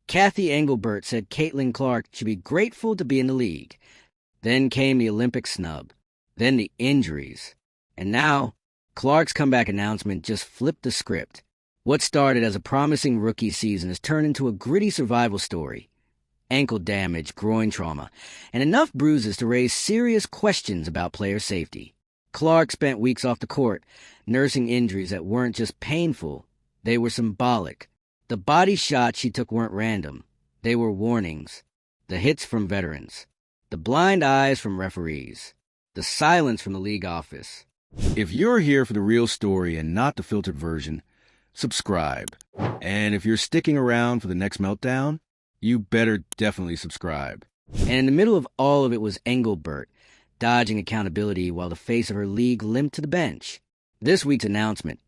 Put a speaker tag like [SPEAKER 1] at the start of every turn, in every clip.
[SPEAKER 1] Kathy Engelbert said Caitlin Clark should be grateful to be in the league. Then came the Olympic snub. Then the injuries. And now, Clark's comeback announcement just flipped the script. What started as a promising rookie season has turned into a gritty survival story. Ankle damage, groin trauma, and enough bruises to raise serious questions about player safety. Clark spent weeks off the court, nursing injuries that weren't just painful, they were symbolic. The body shots she took weren't random. They were warnings. The hits from veterans. The blind eyes from referees. The silence from the league office.
[SPEAKER 2] If you're here for the real story and not the filtered version, subscribe. And if you're sticking around for the next meltdown, you better definitely subscribe.
[SPEAKER 1] And in the middle of all of it was Engelbert, dodging accountability while the face of her league limped to the bench. This week's announcement,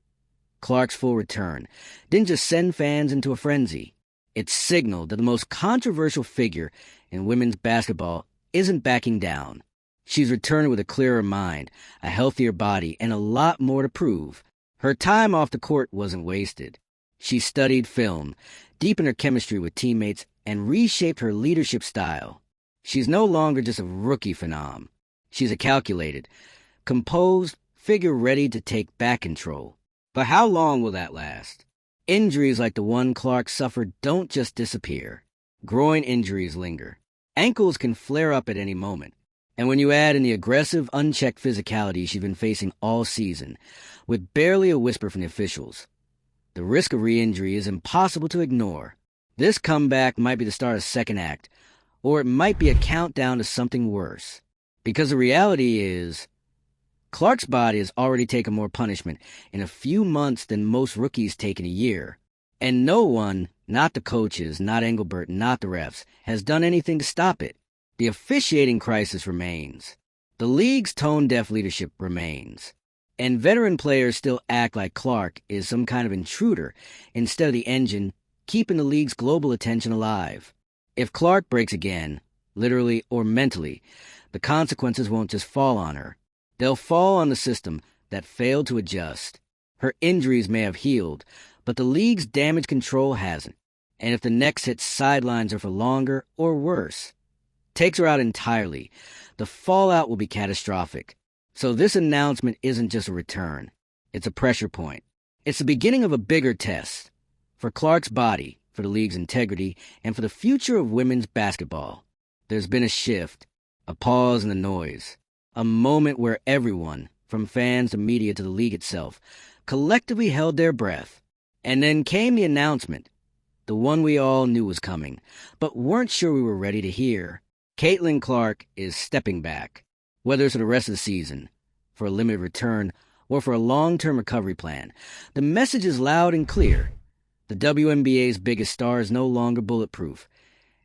[SPEAKER 1] Clark's full return, didn't just send fans into a frenzy. It signaled that the most controversial figure in women's basketball isn't backing down. She's returned with a clearer mind, a healthier body, and a lot more to prove. Her time off the court wasn't wasted. She studied film, deepened her chemistry with teammates, and reshaped her leadership style. She's no longer just a rookie phenom. She's a calculated, composed figure ready to take back control. But how long will that last? Injuries like the one Clark suffered don't just disappear. Groin injuries linger. Ankles can flare up at any moment. And when you add in the aggressive, unchecked physicality she's been facing all season, with barely a whisper from the officials, the risk of re-injury is impossible to ignore. This comeback might be the start of the second act, or it might be a countdown to something worse. Because the reality is, Clark's body has already taken more punishment in a few months than most rookies take in a year. And no one, not the coaches, not Engelbert, not the refs, has done anything to stop it. The officiating crisis remains. The league's tone-deaf leadership remains. And veteran players still act like Clark is some kind of intruder instead of the engine keeping the league's global attention alive. If Clark breaks again, literally or mentally, the consequences won't just fall on her. They'll fall on the system that failed to adjust. Her injuries may have healed, but the league's damage control hasn't. And if the next hit sidelines her for longer or worse, takes her out entirely, the fallout will be catastrophic. So this announcement isn't just a return. It's a pressure point. It's the beginning of a bigger test. For Clark's body, for the league's integrity, and for the future of women's basketball. There's been a shift, a pause in the noise. A moment where everyone, from fans to media to the league itself, collectively held their breath. And then came the announcement, the one we all knew was coming, but weren't sure we were ready to hear. Caitlin Clark is stepping back, whether it's for the rest of the season, for a limited return, or for a long-term recovery plan. The message is loud and clear. The WNBA's biggest star is no longer bulletproof,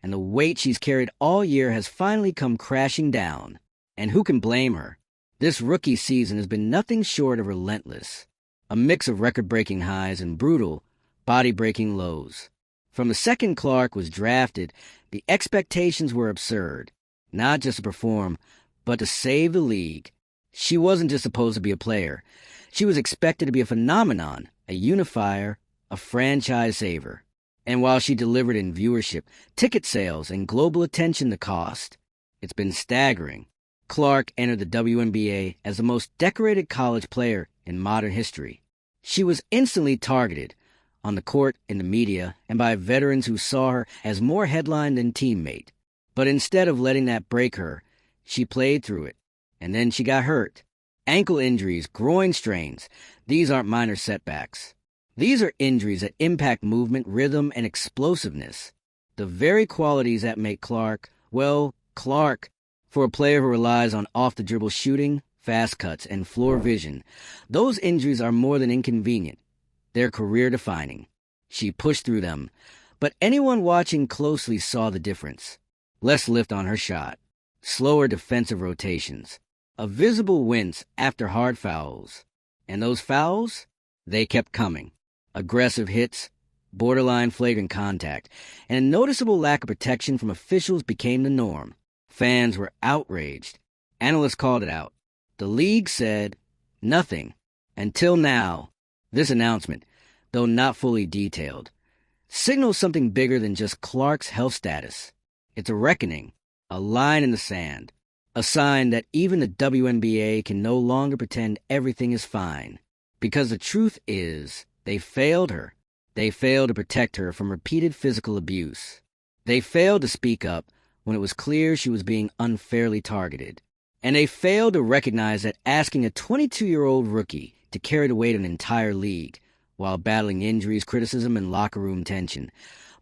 [SPEAKER 1] and the weight she's carried all year has finally come crashing down. And who can blame her? This rookie season has been nothing short of relentless. A mix of record-breaking highs and brutal, body-breaking lows. From the second Clark was drafted, the expectations were absurd. Not just to perform, but to save the league. She wasn't just supposed to be a player. She was expected to be a phenomenon, a unifier, a franchise saver. And while she delivered in viewership, ticket sales, and global attention to cost, it's been staggering. Clark entered the WNBA as the most decorated college player in modern history. She was instantly targeted, on the court, in the media, and by veterans who saw her as more headline than teammate. But instead of letting that break her, she played through it. And then she got hurt. Ankle injuries, groin strains, these aren't minor setbacks. These are injuries that impact movement, rhythm, and explosiveness. The very qualities that make Clark, well, Clark. For a player who relies on off-the-dribble shooting, fast cuts, and floor vision, those injuries are more than inconvenient. They're career-defining. She pushed through them, but anyone watching closely saw the difference. Less lift on her shot, slower defensive rotations, a visible wince after hard fouls. And those fouls? They kept coming. Aggressive hits, borderline flagrant contact, and a noticeable lack of protection from officials became the norm. Fans were outraged. Analysts called it out. The league said nothing. Until now, this announcement, though not fully detailed, signals something bigger than just Clark's health status. It's a reckoning, a line in the sand, a sign that even the WNBA can no longer pretend everything is fine. Because the truth is, they failed her. They failed to protect her from repeated physical abuse. They failed to speak up when it was clear she was being unfairly targeted. And they failed to recognize that asking a 22-year-old rookie to carry the weight of an entire league while battling injuries, criticism, and locker room tension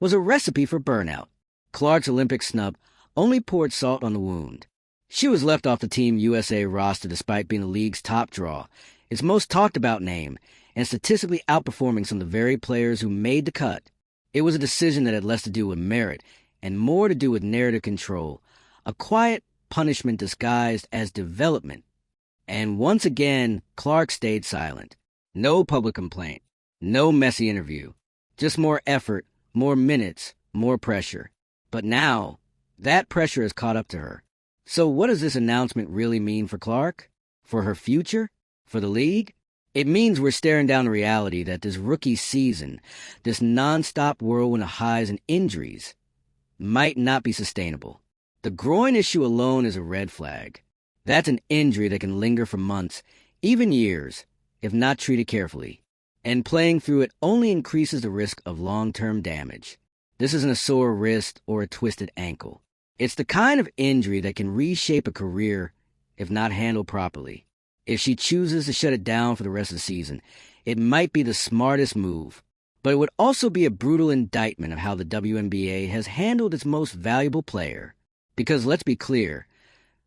[SPEAKER 1] was a recipe for burnout. Clark's Olympic snub only poured salt on the wound. She was left off the Team USA roster despite being the league's top draw, its most talked-about name, and statistically outperforming some of the very players who made the cut. It was a decision that had less to do with merit and more to do with narrative control, a quiet punishment disguised as development. And once again, Clark stayed silent. No public complaint, no messy interview, just more effort, more minutes, more pressure. But now, that pressure has caught up to her. So what does this announcement really mean for Clark? For her future? For the league? It means we're staring down the reality that this rookie season, this nonstop whirlwind of highs and injuries, might not be sustainable. The groin issue alone is a red flag. That's an injury that can linger for months, even years, if not treated carefully. And playing through it only increases the risk of long-term damage. This isn't a sore wrist or a twisted ankle. It's the kind of injury that can reshape a career if not handled properly. If she chooses to shut it down for the rest of the season, it might be the smartest move. But it would also be a brutal indictment of how the WNBA has handled its most valuable player. Because let's be clear,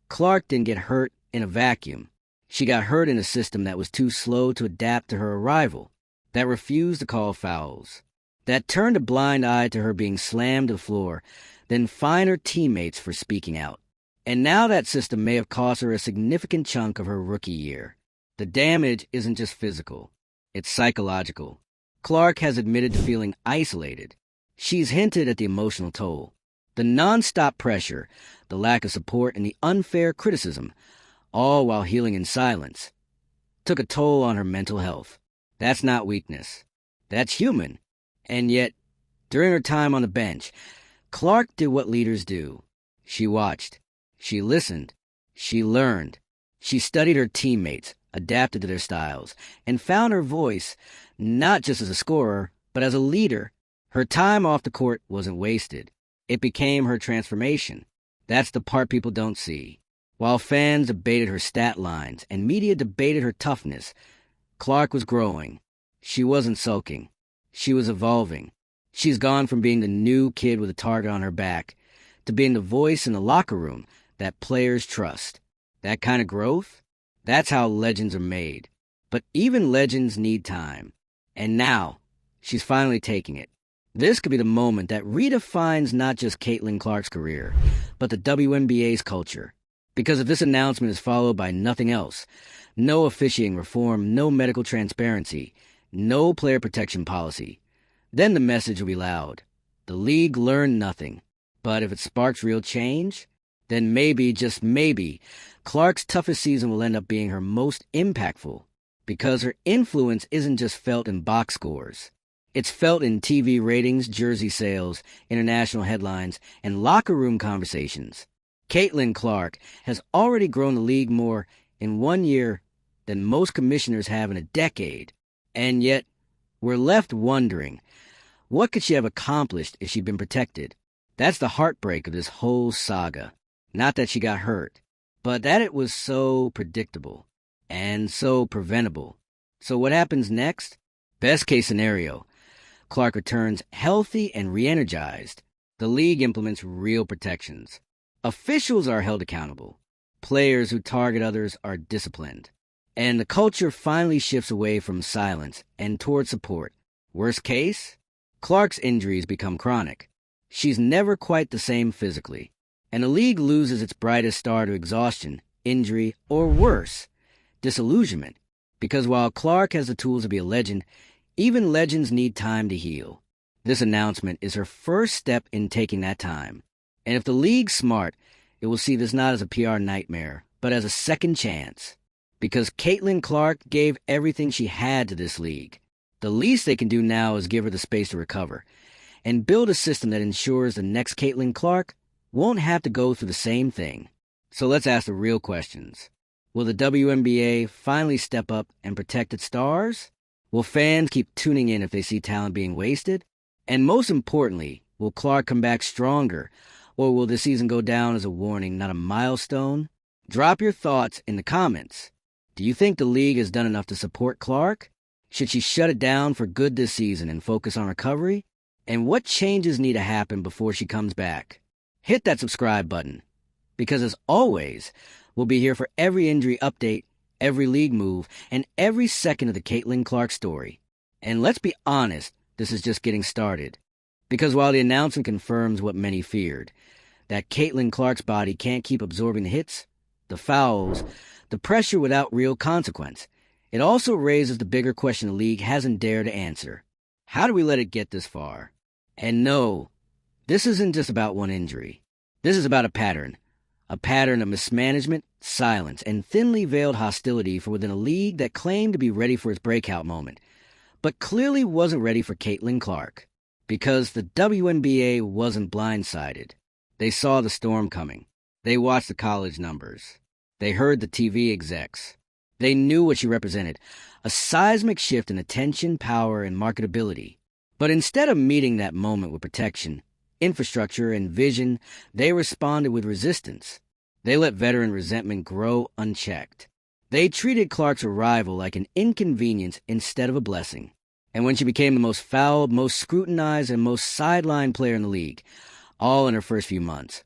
[SPEAKER 1] Clark didn't get hurt in a vacuum. She got hurt in a system that was too slow to adapt to her arrival, that refused to call fouls, that turned a blind eye to her being slammed to the floor, then fined her teammates for speaking out. And now that system may have cost her a significant chunk of her rookie year. The damage isn't just physical, it's psychological. Clark has admitted to feeling isolated. She's hinted at the emotional toll. The nonstop pressure, the lack of support, and the unfair criticism, all while healing in silence, took a toll on her mental health. That's not weakness. That's human. And yet, during her time on the bench, Clark did what leaders do. She watched. She listened. She learned. She studied her teammates, adapted to their styles, and found her voice, not just as a scorer, but as a leader. Her time off the court wasn't wasted. It became her transformation. That's the part people don't see. While fans debated her stat lines and media debated her toughness, Clark was growing. She wasn't sulking. She was evolving. She's gone from being the new kid with a target on her back to being the voice in the locker room that players trust. That kind of growth, that's how legends are made. But even legends need time. And now, she's finally taking it. This could be the moment that redefines not just Caitlin Clark's career, but the WNBA's culture. Because if this announcement is followed by nothing else, no officiating reform, no medical transparency, no player protection policy, then the message will be loud. The league learned nothing. But if it sparks real change, then maybe, just maybe, Clark's toughest season will end up being her most impactful. Because her influence isn't just felt in box scores. It's felt in TV ratings, jersey sales, international headlines, and locker room conversations. Caitlin Clark has already grown the league more in 1 year than most commissioners have in a decade. And yet, we're left wondering, what could she have accomplished if she'd been protected? That's the heartbreak of this whole saga. Not that she got hurt, but that it was so predictable and so preventable. So what happens next? Best case scenario, Clark returns healthy and re-energized. The league implements real protections. Officials are held accountable. Players who target others are disciplined. And the culture finally shifts away from silence and toward support. Worst case, Clark's injuries become chronic. She's never quite the same physically. And the league loses its brightest star to exhaustion, injury, or worse, disillusionment. Because while Clark has the tools to be a legend, even legends need time to heal. This announcement is her first step in taking that time. And if the league's smart, it will see this not as a PR nightmare, but as a second chance. Because Caitlin Clark gave everything she had to this league. The least they can do now is give her the space to recover. and build a system that ensures the next Caitlin Clark won't have to go through the same thing. So let's ask the real questions. Will the WNBA finally step up and protect its stars? Will fans keep tuning in if they see talent being wasted? And most importantly, will Clark come back stronger, or will this season go down as a warning, not a milestone? Drop your thoughts in the comments. Do you think the league has done enough to support Clark? Should she shut it down for good this season and focus on recovery? And what changes need to happen before she comes back? Hit that subscribe button, because as always, we'll be here for every injury update, every league move, and every second of the Caitlin Clark story. And let's be honest, this is just getting started. Because while the announcement confirms what many feared, that Caitlin Clark's body can't keep absorbing the hits, the fouls, the pressure without real consequence, it also raises the bigger question the league hasn't dared to answer. How do we let it get this far? And no, this isn't just about one injury. This is about a pattern of mismanagement, silence, and thinly veiled hostility from within a league that claimed to be ready for its breakout moment, but clearly wasn't ready for Caitlin Clark. Because the WNBA wasn't blindsided. They saw the storm coming. They watched the college numbers. They heard the TV execs. They knew what she represented, a seismic shift in attention, power, and marketability. But instead of meeting that moment with protection, infrastructure, and vision, they responded with resistance. They let veteran resentment grow unchecked. They treated Clark's arrival like an inconvenience instead of a blessing. And when she became the most fouled, most scrutinized, and most sidelined player in the league, all in her first few months,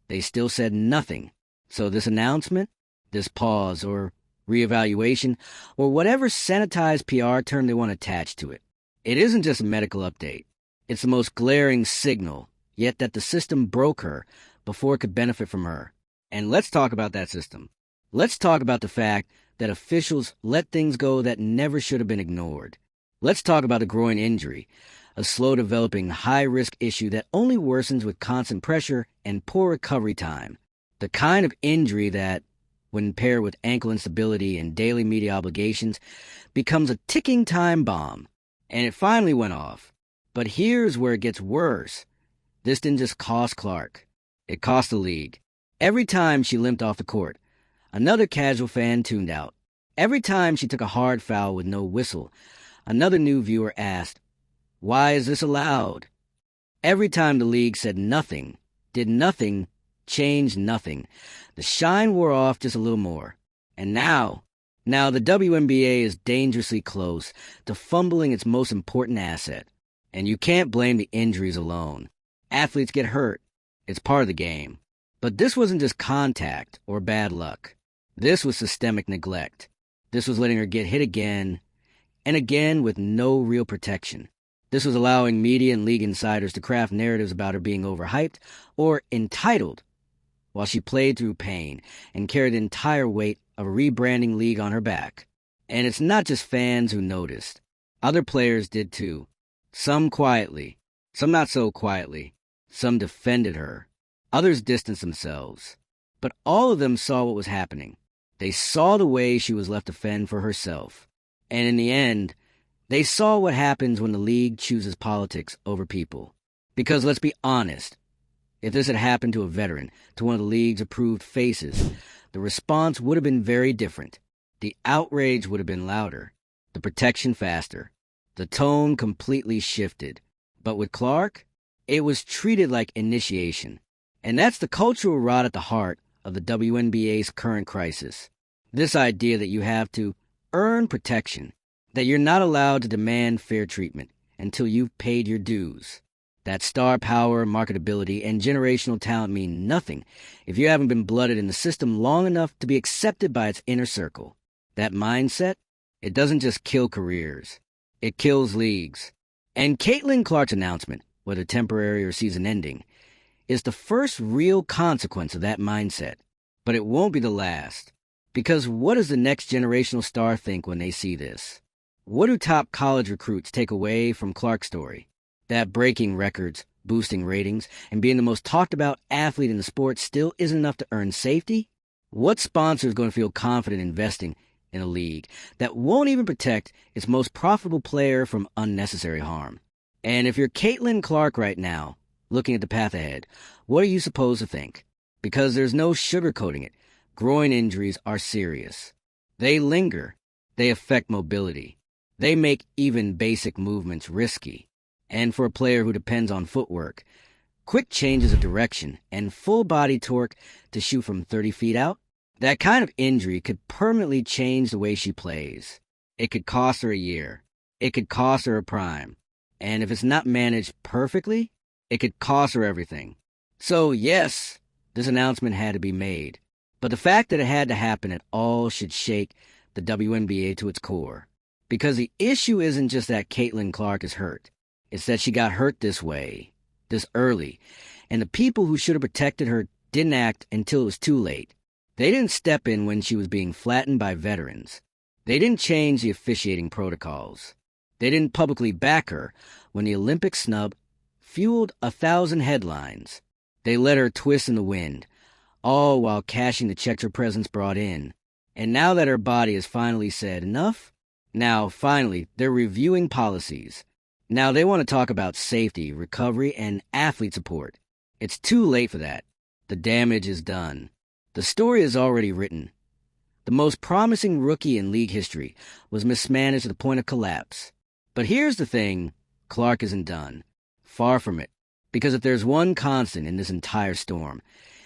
[SPEAKER 1] they still said nothing. So this announcement, this pause, or reevaluation, or whatever sanitized PR term they want to attach to it, it isn't just a medical update. It's the most glaring signal, yet that the system broke her before it could benefit from her. And let's talk about that system. Let's talk about the fact that officials let things go that never should have been ignored. Let's talk about the groin injury, a slow-developing, high-risk issue that only worsens with constant pressure and poor recovery time. The kind of injury that, when paired with ankle instability and daily media obligations, becomes a ticking time bomb. And it finally went off. But here's where it gets worse. This didn't just cost Clark. It cost the league. Every time she limped off the court, another casual fan tuned out. Every time she took a hard foul with no whistle, another new viewer asked, "Why is this allowed?" Every time the league said nothing, did nothing, changed nothing, the shine wore off just a little more. And now the WNBA is dangerously close to fumbling its most important asset. And you can't blame the injuries alone. Athletes get hurt. It's part of the game. But this wasn't just contact or bad luck. This was systemic neglect. This was letting her get hit again and again with no real protection. This was allowing media and league insiders to craft narratives about her being overhyped or entitled while she played through pain and carried the entire weight of a rebranding league on her back. And it's not just fans who noticed. Other players did too. Some quietly, some not so quietly. Some defended her. Others distanced themselves. But all of them saw what was happening. They saw the way she was left to fend for herself. And in the end, they saw what happens when the league chooses politics over people. Because let's be honest, if this had happened to a veteran, to one of the league's approved faces, the response would have been very different. The outrage would have been louder, the protection faster. The tone completely shifted. But with Clark, it was treated like initiation. And that's the cultural rot at the heart of the WNBA's current crisis. This idea that you have to earn protection, that you're not allowed to demand fair treatment until you've paid your dues. That star power, marketability, and generational talent mean nothing if you haven't been blooded in the system long enough to be accepted by its inner circle. That mindset, it doesn't just kill careers. It kills leagues. And Caitlin Clark's announcement, whether temporary or season-ending, is the first real consequence of that mindset. But it won't be the last. Because what does the next generational star think when they see this? What do top college recruits take away from Clark's story? That breaking records, boosting ratings, and being the most talked about athlete in the sport still isn't enough to earn safety? What sponsor is going to feel confident investing in a league that won't even protect its most profitable player from unnecessary harm? And if you're Caitlin Clark right now, looking at the path ahead, what are you supposed to think? Because there's no sugarcoating it. Groin injuries are serious. They linger. They affect mobility. They make even basic movements risky. And for a player who depends on footwork, quick changes of direction and full body torque to shoot from 30 feet out, that kind of injury could permanently change the way she plays. It could cost her a year. It could cost her a prime. And if it's not managed perfectly, it could cost her everything. So yes, this announcement had to be made. But the fact that it had to happen at all should shake the WNBA to its core. Because the issue isn't just that Caitlin Clark is hurt. It's that she got hurt this way, this early. And the people who should have protected her didn't act until it was too late. They didn't step in when she was being flattened by veterans. They didn't change the officiating protocols. They didn't publicly back her when the Olympic snub fueled 1,000 headlines. They let her twist in the wind, all while cashing the checks her presence brought in. And now that her body has finally said enough, now finally they're reviewing policies. Now they want to talk about safety, recovery, and athlete support. It's too late for that. The damage is done. The story is already written. The most promising rookie in league history was mismanaged to the point of collapse. But here's the thing, Clark isn't done. Far from it. Because if there's one constant in this entire storm,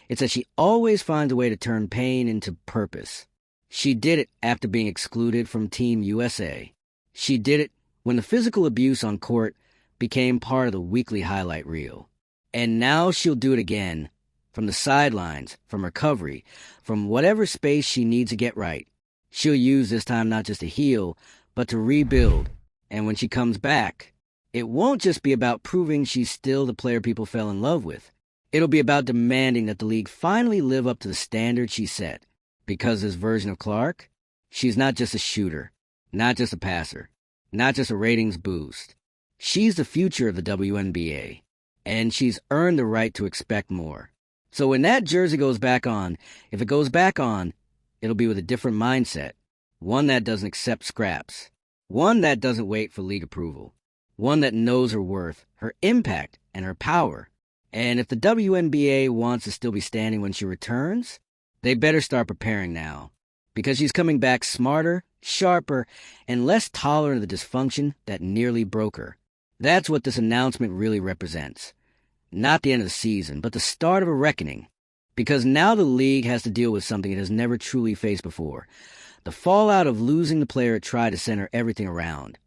[SPEAKER 1] it's that she always finds a way to turn pain into purpose. She did it after being excluded from Team USA. She did it when the physical abuse on court became part of the weekly highlight reel. And now she'll do it again, from the sidelines, from recovery, from whatever space she needs to get right. She'll use this time not just to heal, but to rebuild. And when she comes back, it won't just be about proving she's still the player people fell in love with. It'll be about demanding that the league finally live up to the standard she set. Because this version of Clark, she's not just a shooter, not just a passer, not just a ratings boost. She's the future of the WNBA, and she's earned the right to expect more. So when that jersey goes back on, if it goes back on, it'll be with a different mindset, one that doesn't accept scraps, one that doesn't wait for league approval, one that knows her worth, her impact, and her power. And if the WNBA wants to still be standing when she returns, they better start preparing now, because she's coming back smarter, sharper, and less tolerant of the dysfunction that nearly broke her. That's what this announcement really represents. Not the end of the season, but the start of a reckoning. Because now the league has to deal with something it has never truly faced before. The fallout of losing the player it tried to center everything around,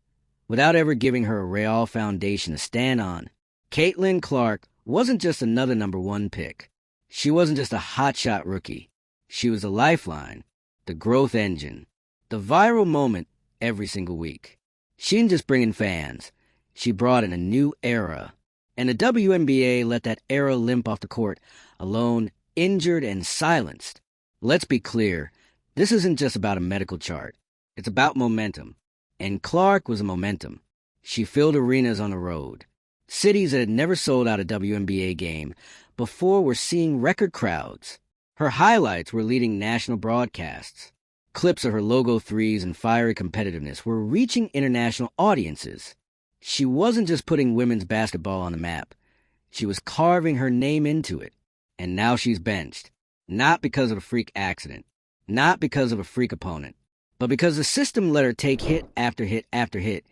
[SPEAKER 1] without ever giving her a real foundation to stand on. Caitlin Clark wasn't just another number one pick. She wasn't just a hotshot rookie. She was the lifeline, the growth engine, the viral moment every single week. She didn't just bring in fans. She brought in a new era. And the WNBA let that era limp off the court, alone, injured, and silenced. Let's be clear, this isn't just about a medical chart. It's about momentum. And Clark was a momentum. She filled arenas on the road. Cities that had never sold out a WNBA game before were seeing record crowds. Her highlights were leading national broadcasts. Clips of her logo threes and fiery competitiveness were reaching international audiences. She wasn't just putting women's basketball on the map. She was carving her name into it. And now she's benched. Not because of a freak accident. Not because of a freak opponent. But because the system let her take hit after hit after hit,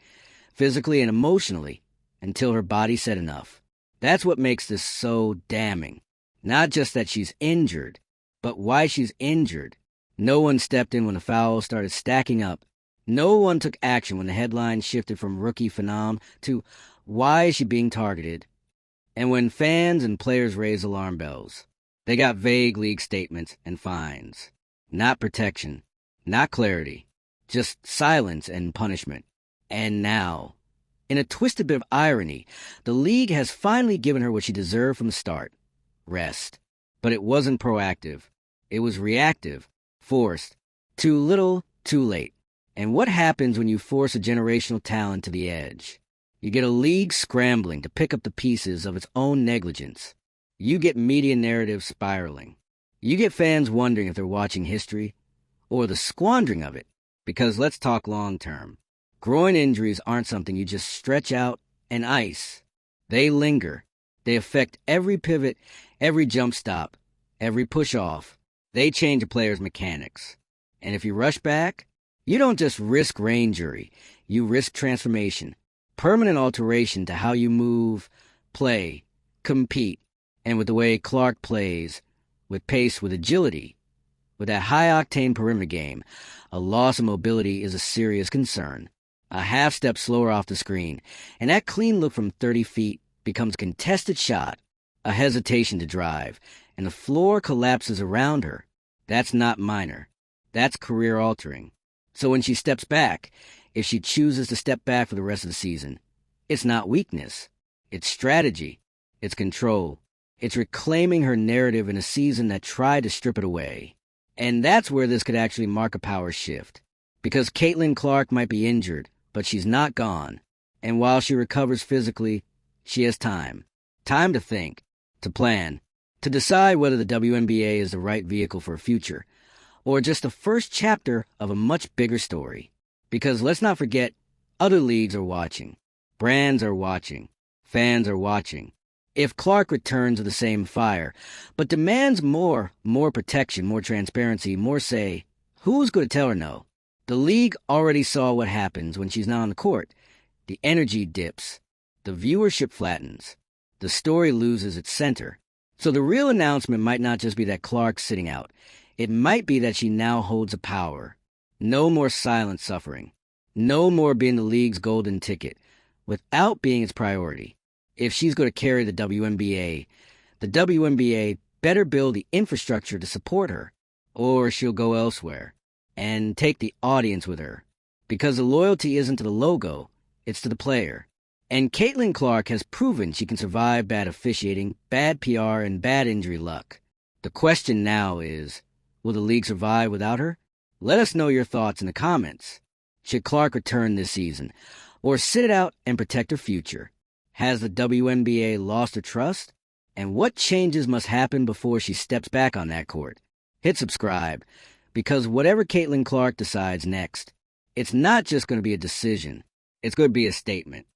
[SPEAKER 1] physically and emotionally, until her body said enough. That's what makes this so damning. Not just that she's injured, but why she's injured. No one stepped in when the fouls started stacking up. No one took action when the headline shifted from rookie phenom to why is she being targeted? And when fans and players raised alarm bells, they got vague league statements and fines. Not protection, not clarity, just silence and punishment. And now, in a twisted bit of irony, the league has finally given her what she deserved from the start: rest. But it wasn't proactive. It was reactive, forced, too little, too late. And what happens when you force a generational talent to the edge? You get a league scrambling to pick up the pieces of its own negligence. You get media narratives spiraling. You get fans wondering if they're watching history or the squandering of it. Because let's talk long term. Groin injuries aren't something you just stretch out and ice. They linger. They affect every pivot, every jump stop, every push-off. They change a player's mechanics. And if you rush back, you don't just risk rain jury. You risk transformation, permanent alteration to how you move, play, compete. And with the way Clark plays, with pace, with agility, with that high-octane perimeter game, a loss of mobility is a serious concern. A half-step slower off the screen, and that clean look from 30 feet becomes a contested shot, a hesitation to drive, and the floor collapses around her. That's not minor. That's career-altering. So when she steps back, if she chooses to step back for the rest of the season, it's not weakness. It's strategy. It's control. It's reclaiming her narrative in a season that tried to strip it away. And that's where this could actually mark a power shift. Because Caitlin Clark might be injured, but she's not gone. And while she recovers physically, she has time. Time to think, to plan, to decide whether the WNBA is the right vehicle for a future, or just the first chapter of a much bigger story. Because let's not forget, other leagues are watching. Brands are watching. Fans are watching. If Clark returns with the same fire, but demands more protection, more transparency, more say, who's going to tell her no? The league already saw what happens when she's not on the court. The energy dips. The viewership flattens. The story loses its center. So the real announcement might not just be that Clark's sitting out. It might be that she now holds a power. No more silent suffering. No more being the league's golden ticket, without being its priority. If she's going to carry the WNBA better build the infrastructure to support her, or she'll go elsewhere and take the audience with her. Because the loyalty isn't to the logo, it's to the player. And Caitlin Clark has proven she can survive bad officiating, bad PR, and bad injury luck. The question now is, will the league survive without her? Let us know your thoughts in the comments. Should Clark return this season, or sit it out and protect her future? Has the WNBA lost her trust? And what changes must happen before she steps back on that court? Hit subscribe, because whatever Caitlin Clark decides next, it's not just going to be a decision. It's going to be a statement.